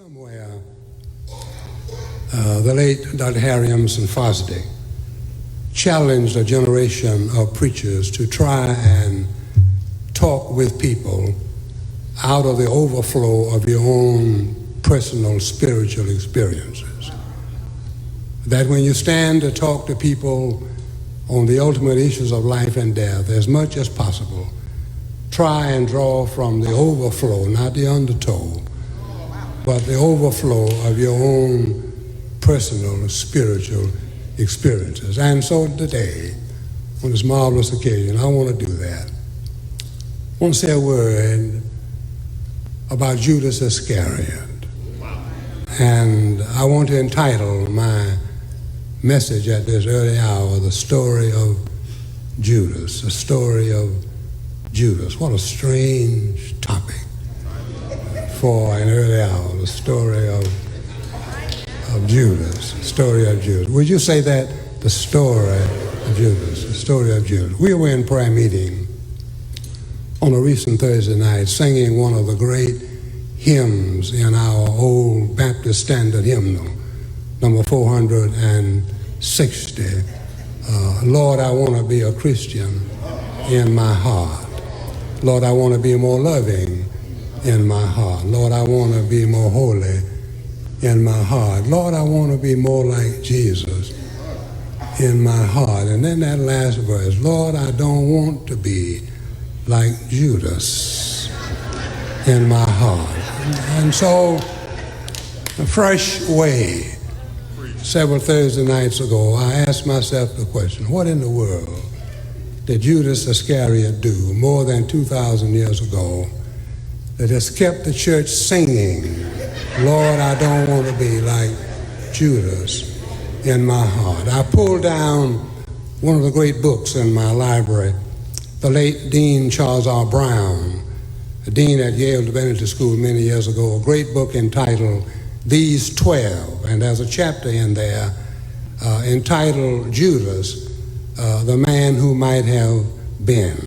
Somewhere, the late Dr. Harry Emerson Fosdick challenged a generation of preachers to try and talk with people out of the overflow of your own personal spiritual experiences. That when you stand to talk to people on the ultimate issues of life and death, as much as possible, try and draw from the overflow, not the undertow, but the overflow of your own personal spiritual experiences. And so today, on this marvelous occasion, I want to do that. I want to say a word about Judas Iscariot. And I want to entitle my message at this early hour, The Story of Judas. The story of Judas. What a strange topic for an early hour, the story of Judas, the story of Judas. Would you say that? The story of Judas, the story of Judas. We were in prayer meeting on a recent Thursday night singing one of the great hymns in our old Baptist standard hymnal, number 460. Lord, I want to be a Christian in my heart. Lord, I want to be more loving in my heart. Lord, I want to be more holy in my heart. Lord, I want to be more like Jesus in my heart. And then that last verse, Lord, I don't want to be like Judas in my heart. And so, a fresh way, several Thursday nights ago, I asked myself the question, what in the world did Judas Iscariot do more than 2,000 years ago that has kept the church singing, Lord, I don't want to be like Judas in my heart? I pulled down one of the great books in my library, the late Dean Charles R. Brown, a dean at Yale Divinity School many years ago, a great book entitled These 12, and there's a chapter in there entitled Judas, the man who might have been.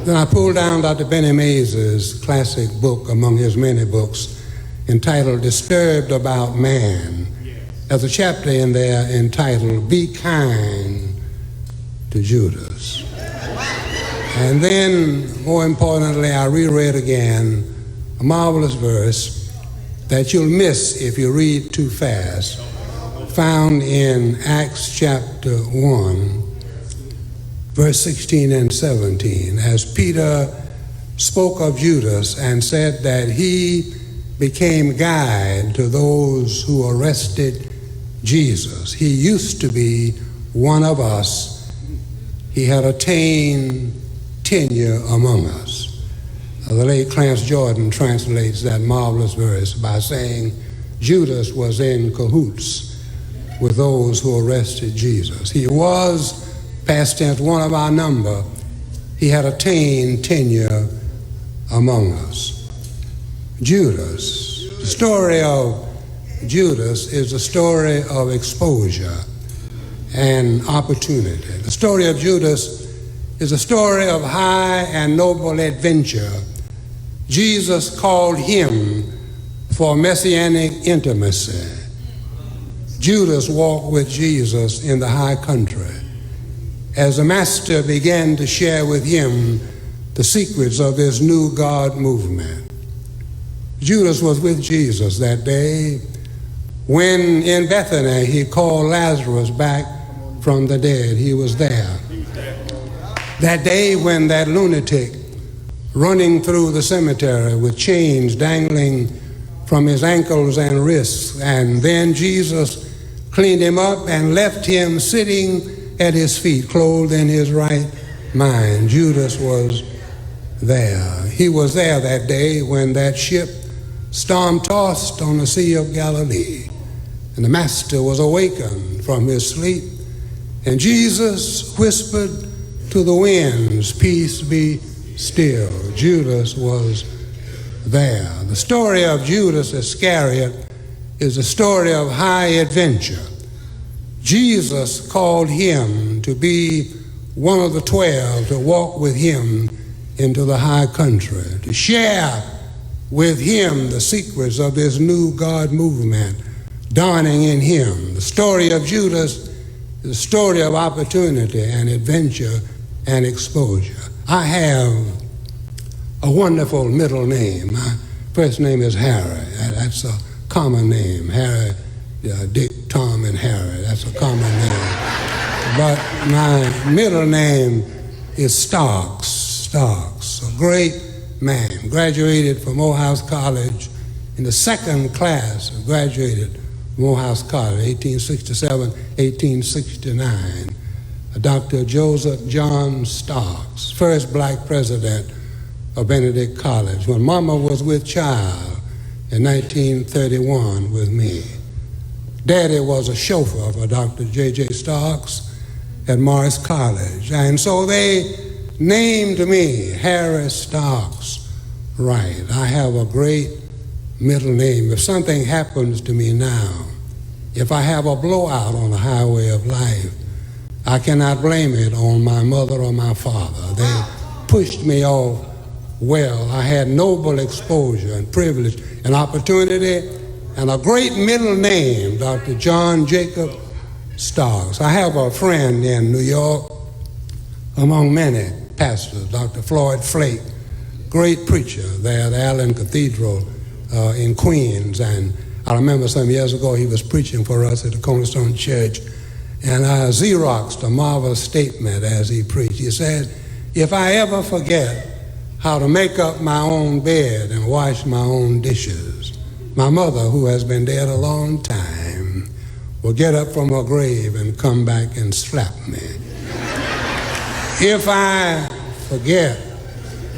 Then I pulled down Dr. Benny Mays' classic book among his many books entitled Disturbed About Man. There's a chapter in there entitled Be Kind to Judas. And then, more importantly, I reread again a marvelous verse that you'll miss if you read too fast, found in Acts chapter 1, verse 16 and 17, as Peter spoke of Judas and said that he became guide to those who arrested Jesus. He used to be one of us. He had attained tenure among us. The late Clarence Jordan translates that marvelous verse by saying Judas was in cahoots with those who arrested Jesus. He was, past tense, one of our number. He had attained tenure among us. Judas. The story of Judas is a story of exposure and opportunity. The story of Judas is a story of high and noble adventure. Jesus called him for messianic intimacy. Judas walked with Jesus in the high country as the Master began to share with him the secrets of this new God movement. Judas was with Jesus that day when in Bethany he called Lazarus back from the dead. He was there. That day when that lunatic running through the cemetery with chains dangling from his ankles and wrists, and then Jesus cleaned him up and left him sitting at his feet, clothed in his right mind. Judas was there. He was there that day when that ship storm-tossed on the Sea of Galilee, and the Master was awakened from his sleep, and Jesus whispered to the winds, peace be still. Judas was there. The story of Judas Iscariot is a story of high adventure. Jesus called him to be one of the 12, to walk with him into the high country, to share with him the secrets of this new God movement dawning in him. The story of Judas is the story of opportunity and adventure and exposure. I have a wonderful middle name. My first name is Harry. That's a common name. Harry, Dick, Tom, and Harry. That's a common name. But my middle name is Starks, a great man. Graduated from Morehouse College in the second class. Graduated from Morehouse College, 1867, 1869. Dr. Joseph John Starks, first black president of Benedict College, when Mama was with child in 1931 with me. Daddy was a chauffeur for Dr. J.J. Starks at Morris College, and so they named me Harry Starks Wright. I have a great middle name. If something happens to me now, if I have a blowout on the highway of life, I cannot blame it on my mother or my father. They pushed me off well. I had noble exposure and privilege and opportunity and a great middle name, Dr. John Jacob Starks. I have a friend in New York, among many pastors, Dr. Floyd Flake, great preacher there at the Allen Cathedral in Queens. And I remember some years ago he was preaching for us at the Cornerstone Church, and I Xeroxed a marvelous statement as he preached. He said, "If I ever forget how to make up my own bed and wash my own dishes, my mother, who has been dead a long time, will get up from her grave and come back and slap me. If I forget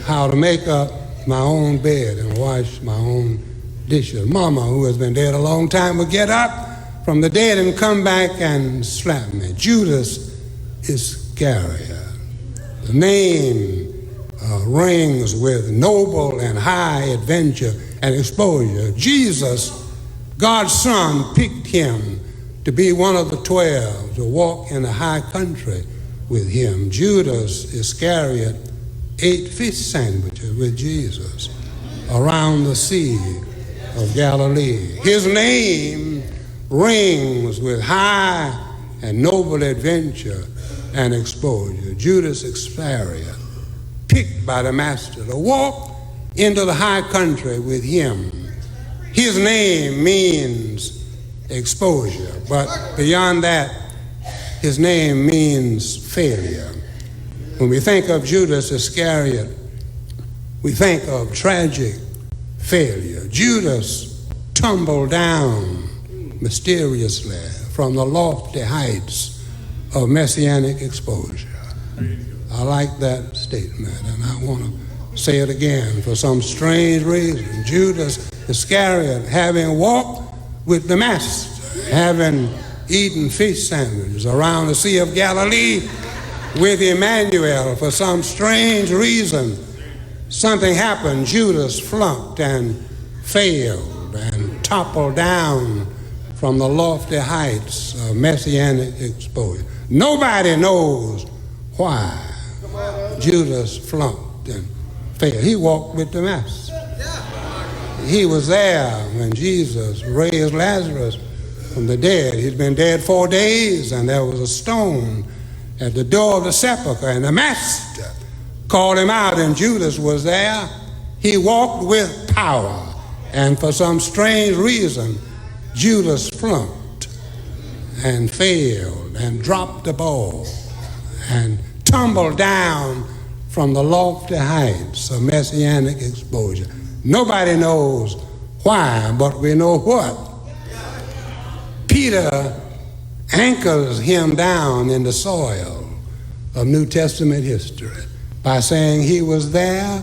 how to make up my own bed and wash my own dishes, Mama, who has been dead a long time, will get up from the dead and come back and slap me." Judas Iscariot. The name rings with noble and high adventure and exposure. Jesus, God's Son, picked him to be one of the 12, to walk in the high country with him. Judas Iscariot ate fish sandwiches with Jesus around the Sea of Galilee. His name rings with high and noble adventure and exposure. Judas Iscariot, picked by the Master to walk into the high country with him. His name means exposure, but beyond that, his name means failure. When we think of Judas Iscariot, we think of tragic failure. Judas tumbled down mysteriously from the lofty heights of messianic exposure. I like that statement, and I want to say it again. For some strange reason, Judas Iscariot, having walked with the Master, having eaten fish sandwiches around the Sea of Galilee with Emmanuel, for some strange reason, something happened. Judas flunked and failed and toppled down from the lofty heights of messianic exposure. Nobody knows why Judas flunked and failed. He walked with the Master. He was there when Jesus raised Lazarus from the dead. He'd been dead 4 days, and there was a stone at the door of the sepulcher, and the Master called him out, and Judas was there. He walked with power, and for some strange reason, Judas flunked and failed and dropped the ball and tumbled down from the lofty heights of messianic exposure. Nobody knows why, but we know what. Peter anchors him down in the soil of New Testament history by saying he was there.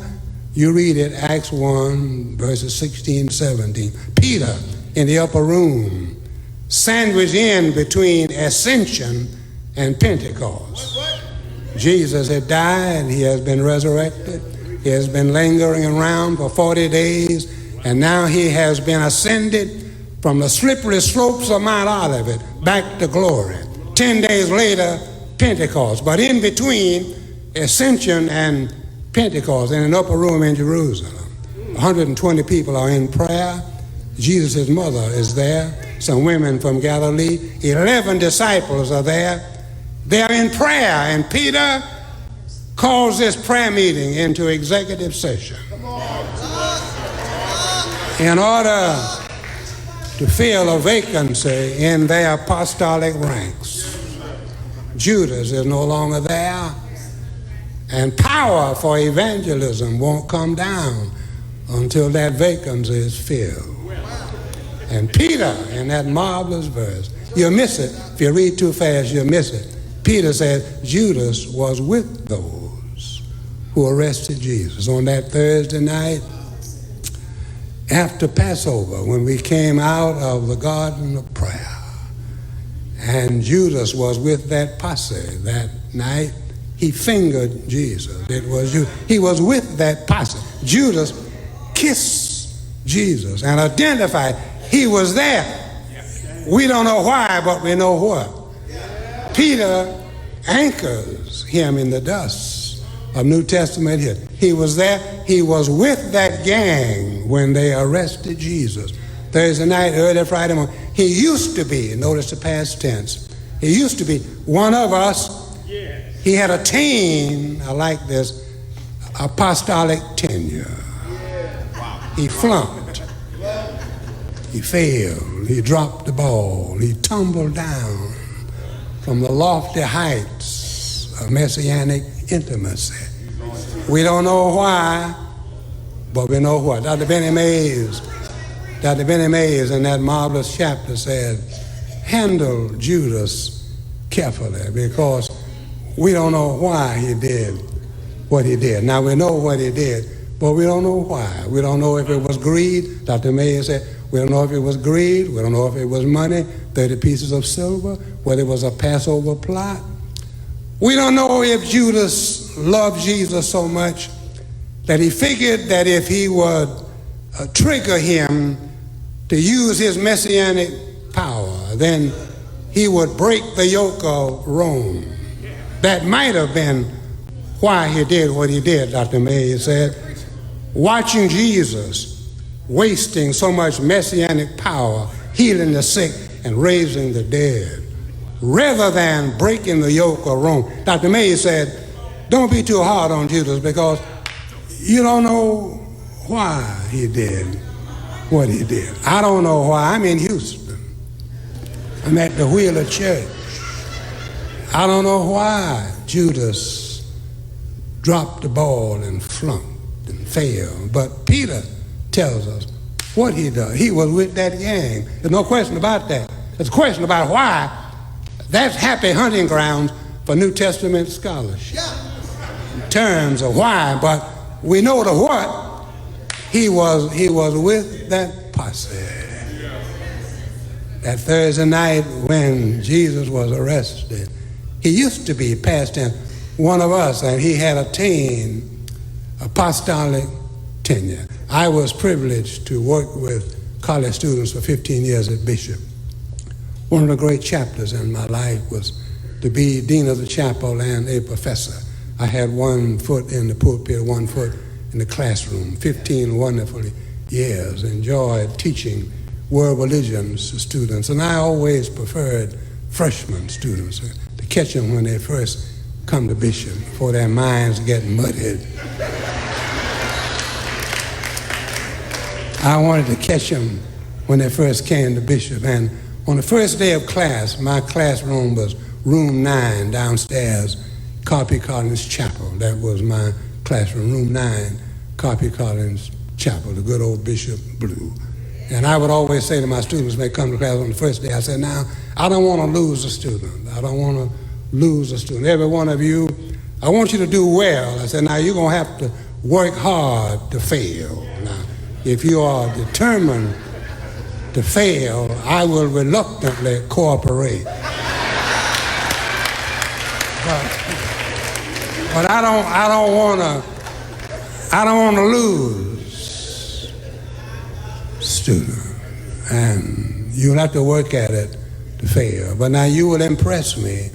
You read it, Acts 1, verses 16, 17. Peter in the upper room, sandwiched in between Ascension and Pentecost. Jesus had died, he has been resurrected, he has been lingering around for 40 days, and now he has been ascended from the slippery slopes of Mount Olivet back to glory. 10 days later, Pentecost. But in between Ascension and Pentecost, in an upper room in Jerusalem, 120 people are in prayer. Jesus' mother is there. Some women from Galilee. 11 disciples are there. They're in prayer, and Peter calls this prayer meeting into executive session in order to fill a vacancy in their apostolic ranks. Judas is no longer there, and power for evangelism won't come down until that vacancy is filled. And Peter, in that marvelous verse, you'll miss it. If you read too fast, you'll miss it. Peter says Judas was with those who arrested Jesus. On that Thursday night, after Passover, when we came out of the garden of prayer, and Judas was with that posse that night, he fingered Jesus. It was you. He was with that posse. Judas kissed Jesus and identified he was there. We don't know why, but we know what. Peter anchors him in the dust of New Testament here. He was there. He was with that gang when they arrested Jesus. Thursday night, early Friday morning. He used to be, notice the past tense, he used to be one of us. He had attained, I like this, apostolic tenure. He flunked. He failed. He dropped the ball. He tumbled down from the lofty heights of messianic intimacy. We don't know why, but we know what. Dr. Benny Mays in that marvelous chapter said, handle Judas carefully, because we don't know why he did what he did. Now we know what he did, but we don't know why. We don't know if it was greed. Dr. Mays said, we don't know if it was greed. We don't know if it was money, 30 pieces of silver, whether it was a Passover plot. We don't know if Judas loved Jesus so much that he figured that if he would trigger him to use his messianic power, then he would break the yoke of Rome. That might have been why he did what he did, Dr. Mays said. Watching Jesus wasting so much messianic power, healing the sick and raising the dead, rather than breaking the yoke of Rome. Dr. Mays said, don't be too hard on Judas, because you don't know why he did what he did. I don't know why. I'm in Houston. I'm at the Wheeler Church. I don't know why Judas dropped the ball and flunked and failed. But Peter tells us what he does. He was with that gang. There's no question about that. There's a question about why. That's happy hunting grounds for New Testament scholarship in terms of why. But we know the what. He was with that posse. That Thursday night when Jesus was arrested, he used to be, past tense, one of us, and he had attained apostolic tenure. I was privileged to work with college students for 15 years at Bishop. One of the great chapters in my life was to be dean of the chapel and a professor. I had 1 foot in the pulpit, 1 foot in the classroom, 15 wonderful years, enjoyed teaching world religions to students, and I always preferred freshman students to catch them when they first come to Bishop before their minds get muddied. I wanted to catch them when they first came to Bishop, and on the first day of class, my classroom was room 9 downstairs, Carpy Collins Chapel. That was my classroom, room 9, Carpy Collins Chapel, the good old Bishop Blue. And I would always say to my students when they come to class on the first day, I said, now, I don't want to lose a student. I don't want to lose a student. Every one of you, I want you to do well. I said, now, you're going to have to work hard to fail. Now, if you are determined to fail, I will reluctantly cooperate. But I don't want to lose student, and you'll have to work at it to fail. But now you will impress me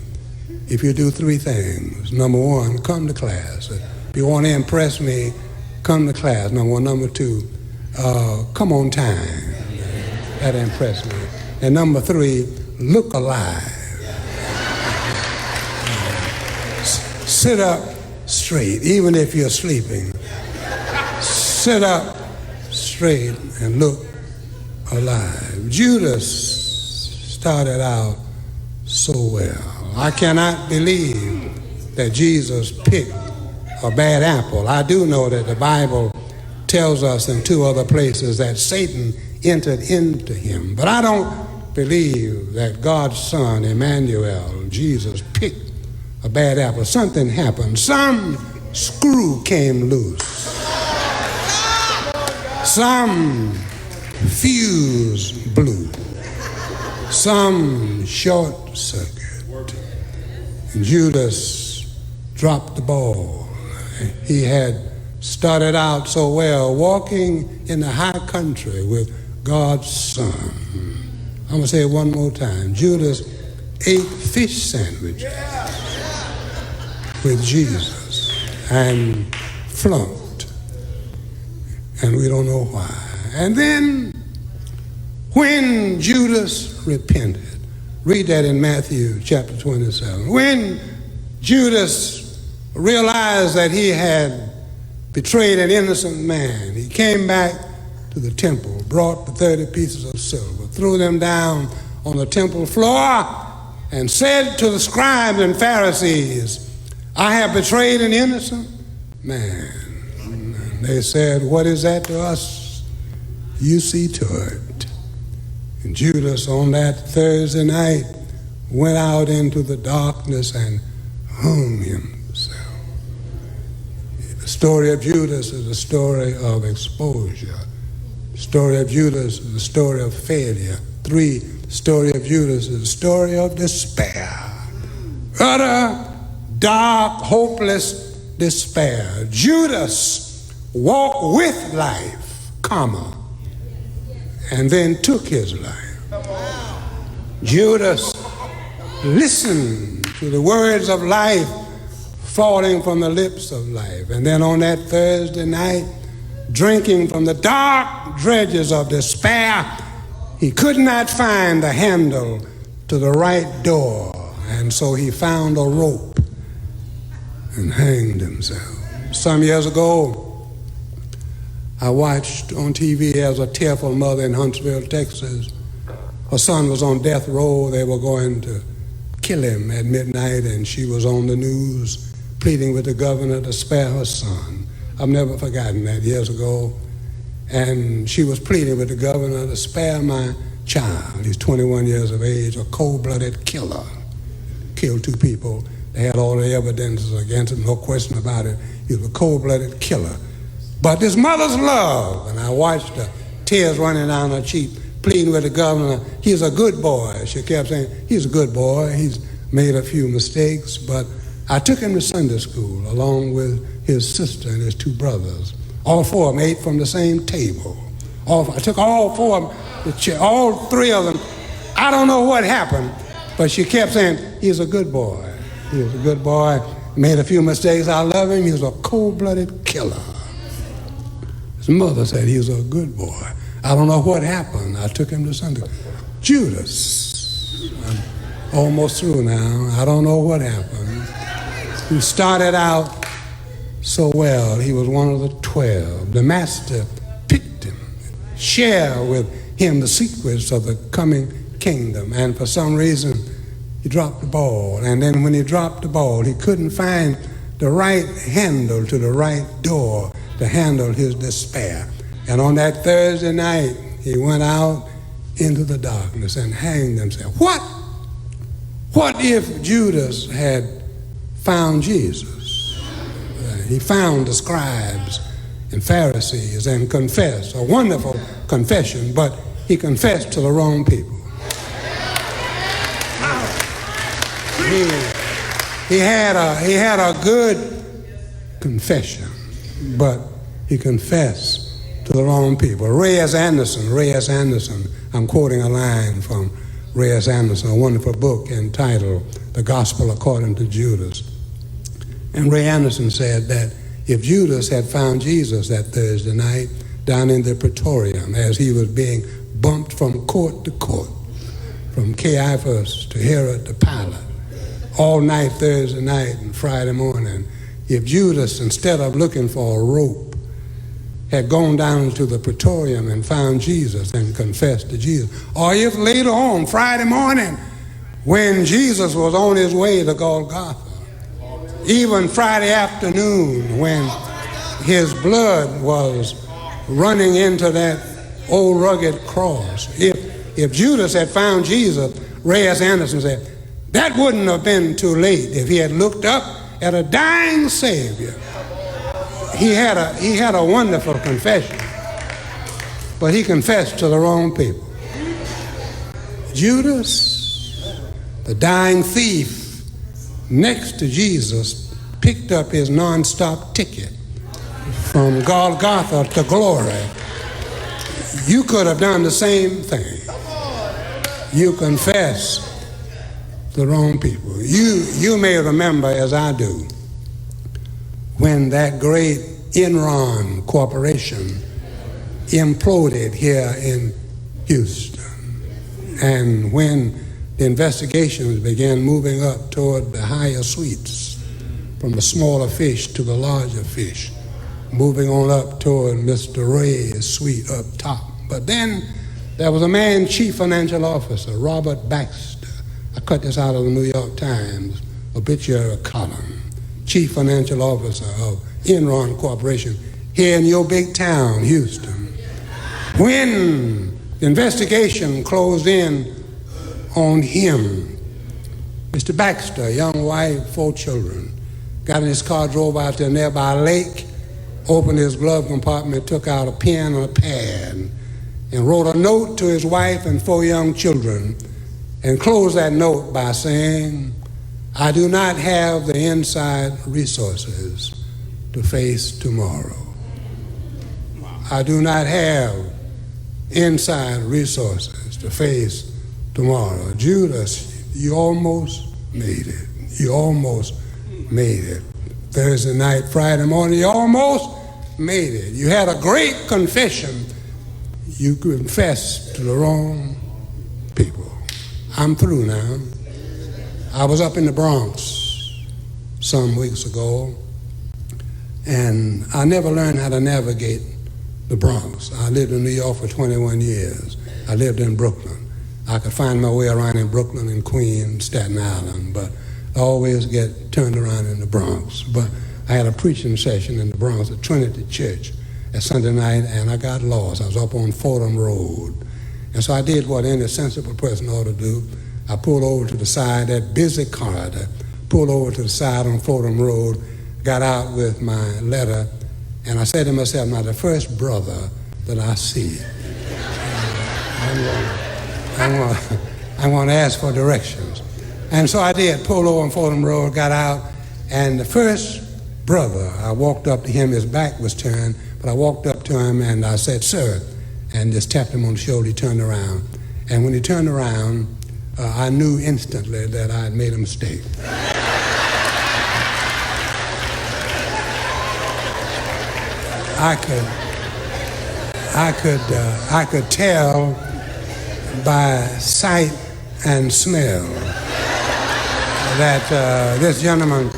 if you do 3 things. Number 1, come to class. If you want to impress me, come to class, number one. Number two, come on time. That impressed me. And number three, look alive. Sit up straight, even if you're sleeping. Sit up straight and look alive. Judas started out so well. I cannot believe that Jesus picked a bad apple. I do know that the Bible tells us in two other places that Satan entered into him. But I don't believe that God's Son, Emmanuel, Jesus, picked a bad apple. Something happened. Some screw came loose. Some fuse blew. Some short circuit. And Judas dropped the ball. He had started out so well, walking in the high country with God's Son. I'm going to say it one more time. Judas ate fish sandwiches with Jesus and flunked. And we don't know why. And then when Judas repented, read that in Matthew chapter 27. When Judas realized that he had betrayed an innocent man, he came back to the temple, brought the 30 pieces of silver, threw them down on the temple floor, and said to the scribes and Pharisees, I have betrayed an innocent man. And they said, what is that to us? You see to it. And Judas on that Thursday night went out into the darkness and hung himself. The story of Judas is a story of exposure. The story of Judas is a story of failure. The story of Judas is a story of despair. Utter, dark, hopeless despair. Judas walked with life, and then took his life. Judas listened to the words of life falling from the lips of life. And then on that Thursday night, drinking from the dark dredges of despair, he could not find the handle to the right door. And so he found a rope and hanged himself. Some years ago, I watched on TV as a tearful mother in Huntsville, Texas. Her son was on death row. They were going to kill him at midnight, and she was on the news pleading with the governor to spare her son. I've never forgotten that, years ago. And she was pleading with the governor to spare my child. He's 21 years of age, a cold-blooded killer. Killed two people. They had all the evidence against him, no question about it. He was a cold-blooded killer. But this mother's love, and I watched the tears running down her cheek, pleading with the governor, he's a good boy. She kept saying, he's a good boy. He's made a few mistakes, but I took him to Sunday school along with his sister and his two brothers. All four of them ate from the same table. I took all four of them, all three of them. I don't know what happened, but she kept saying, he's a good boy. He was a good boy, made a few mistakes. I love him. He was a cold-blooded killer. His mother said he was a good boy. I don't know what happened. I took him to Sunday. Judas. I'm almost through now. I don't know what happened. He started out so well. He was one of the 12. The master picked him, shared with him the secrets of the coming kingdom. And for some reason, he dropped the ball. And then when he dropped the ball, he couldn't find the right handle to the right door to handle his despair. And on that Thursday night, he went out into the darkness and hanged himself. What if Judas had found Jesus? He found the scribes and Pharisees and confessed, a wonderful confession, but he confessed to the wrong people. He had a good confession, but he confessed to the wrong people. Ray S. Anderson, I'm quoting a line from Ray S. Anderson, a wonderful book entitled The Gospel According to Judas. And Ray Anderson said that if Judas had found Jesus that Thursday night down in the Praetorium as he was being bumped from court to court, from Caiaphas to Herod to Pilate, all night Thursday night and Friday morning, if Judas, instead of looking for a rope, had gone down to the Praetorium and found Jesus and confessed to Jesus, or if later on, Friday morning, when Jesus was on his way to Golgotha, even Friday afternoon when his blood was running into that old rugged cross, if Judas had found Jesus, Ray S. Anderson said, that wouldn't have been too late if he had looked up at a dying Savior. He had a wonderful confession, but he confessed to the wrong people. Judas, the dying thief, next to Jesus, picked up his non-stop ticket from Golgotha to glory. You could have done the same thing. You confess the wrong people. You may remember, as I do, when that great Enron corporation imploded here in Houston, and when the investigations began moving up toward the higher suites, from the smaller fish to the larger fish, moving on up toward Mr. Ray's suite up top. But then there was a man, chief financial officer, Robert Baxter. I cut this out of the New York Times obituary column. Chief financial officer of Enron Corporation here in your big town, Houston. When the investigation closed in on him, Mr. Baxter, young wife, 4 children, got in his car, drove out to a nearby lake, opened his glove compartment, took out a pen and a pad, and wrote a note to his wife and 4 young children, and closed that note by saying, I do not have the inside resources to face tomorrow. I do not have inside resources to face tomorrow. Judas, you almost made it. You almost made it. Thursday night, Friday morning, you almost made it. You had a great confession. You confessed to the wrong people. I'm through now. I was up in the Bronx some weeks ago, and I never learned how to navigate the Bronx. I lived in New York for 21 years. I lived in Brooklyn. I could find my way around in Brooklyn and Queens, Staten Island, but I always get turned around in the Bronx. But I had a preaching session in the Bronx at Trinity Church at Sunday night, and I got lost. I was up on Fordham Road. And so I did what any sensible person ought to do. I pulled over to the side, that busy corridor, pulled over to the side on Fordham Road, got out with my letter, and I said to myself, now the first brother that I see, I'm going to ask for directions. And so I did, pulled over on Fordham Road, got out, and the first brother, I walked up to him, his back was turned, but I walked up to him and I said, sir, and just tapped him on the shoulder. He turned around. And when he turned around, I knew instantly that I had made a mistake. I could tell by sight and smell that this gentleman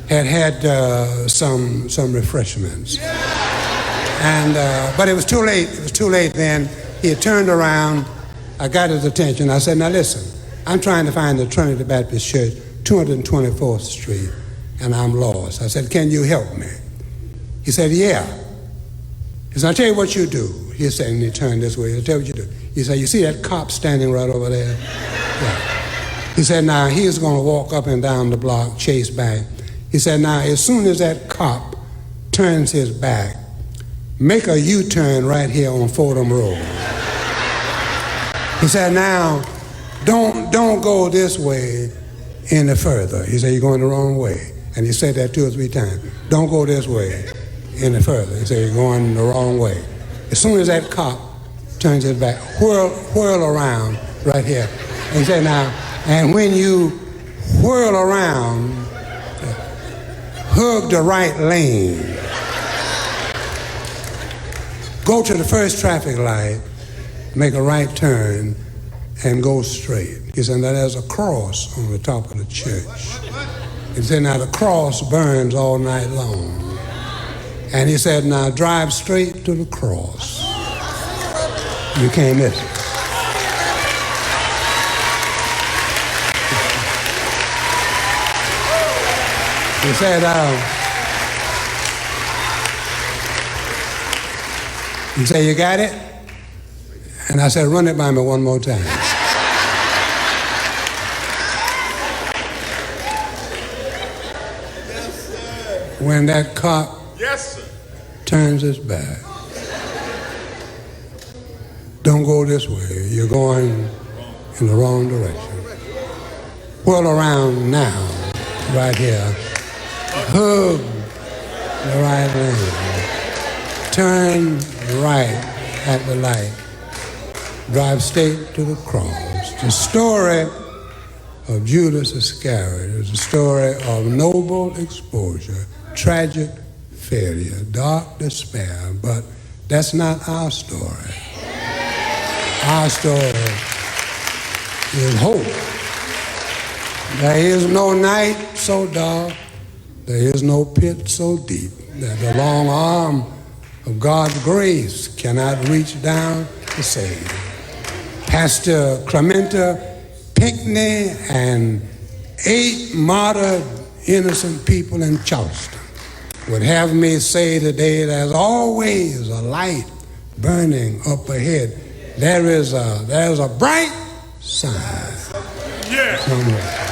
had some refreshments. But it was too late. It was too late then. He had turned around. I got his attention. I said, now listen, I'm trying to find the Trinity Baptist Church, 224th Street, and I'm lost. I said, can you help me? He said, yeah. He said, I'll tell you what you do. He said, and he turned this way. I'll tell you what you do. He said, you see that cop standing right over there? Yeah. He said, now he's going to walk up and down the block, chase back. He said, now as soon as that cop turns his back, make a U-turn right here on Fordham Road. He said, now, don't go this way any further. He said, you're going the wrong way. And he said that 2 or 3 times. Don't go this way any further. He said, you're going the wrong way. As soon as that cop turns his back, whirl around right here. And he said, now, and when you whirl around hug the right lane. Go to the first traffic light, make a right turn, and go straight. He said, now there's a cross on the top of the church. He said, now the cross burns all night long. And he said, now drive straight to the cross. You can't miss it. He said, you got it? And I said, run it by me one more time. When that cop turns his back, don't go this way. You're going in the wrong direction. Whirl around now, right here. Hug the right lane. Turn right at the light. Drive straight to the cross. The story of Judas Iscariot is a story of noble exposure, tragic failure, dark despair, but that's not our story. Our story is hope. There is no night so dark, there is no pit so deep that the long arm of God's grace cannot reach down to save. Pastor Clementa Pinckney and 8 martyred innocent people in Charleston would have me say today, there's always a light burning up ahead. There's a bright sign somewhere.